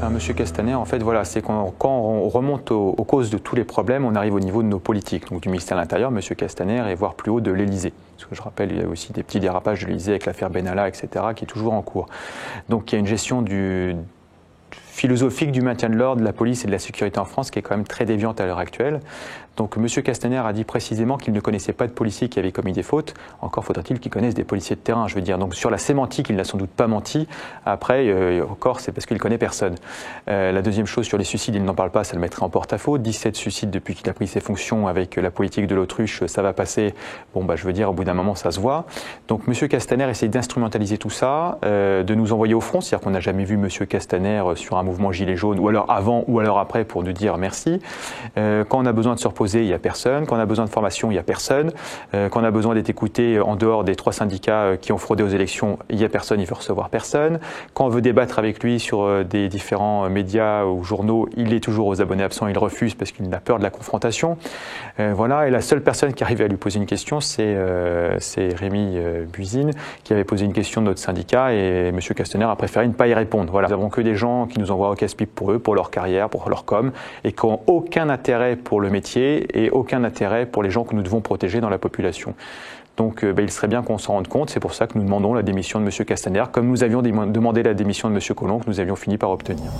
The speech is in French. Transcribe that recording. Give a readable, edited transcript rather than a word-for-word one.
Monsieur Castaner, en fait, voilà, c'est quand on remonte aux causes de tous les problèmes, on arrive au niveau de nos politiques, donc du ministère de l'Intérieur, Monsieur Castaner, et voire plus haut de l'Élysée. Parce que je rappelle, il y a aussi des petits dérapages de l'Élysée avec l'affaire Benalla, etc., qui est toujours en cours. Donc il y a une gestion philosophique du maintien de l'ordre, de la police et de la sécurité en France qui est quand même très déviante à l'heure actuelle. Donc M. Castaner a dit précisément qu'il ne connaissait pas de policiers qui avaient commis des fautes. Encore faudrait-il qu'il connaisse des policiers de terrain, je veux dire. Donc sur la sémantique, il n'a sans doute pas menti. Après, encore, c'est parce qu'il ne connaît personne. La deuxième chose, sur les suicides, il n'en parle pas, ça le mettrait en porte-à-faux. 17 suicides depuis qu'il a pris ses fonctions avec la politique de l'autruche, ça va passer. Bon, je veux dire, au bout d'un moment, ça se voit. Donc M. Castaner essaye d'instrumentaliser tout ça, de nous envoyer au front. C'est-à-dire qu'on n'a jamais vu M. Castaner sur un mouvement gilet jaune, ou alors avant, ou alors après, pour nous dire merci. Quand on a besoin de se reposer, il n'y a personne. Quand on a besoin de formation, il n'y a personne. Quand on a besoin d'être écouté en dehors des 3 syndicats qui ont fraudé aux élections, il n'y a personne, il veut recevoir personne. Quand on veut débattre avec lui sur des différents médias ou journaux, il est toujours aux abonnés absents, il refuse parce qu'il a peur de la confrontation. Voilà, et la seule personne qui arrivait à lui poser une question, c'est Rémi Buzyn, qui avait posé une question de notre syndicat, et M. Castaner a préféré ne pas y répondre. Voilà. Nous n'avons que des gens qui nous envoient au casse-pipe pour eux, pour leur carrière, pour leur com, et qui n'ont aucun intérêt pour le métier et aucun intérêt pour les gens que nous devons protéger dans la population. Donc il serait bien qu'on s'en rende compte, c'est pour ça que nous demandons la démission de M. Castaner, comme nous avions demandé la démission de M. Collomb, que nous avions fini par obtenir.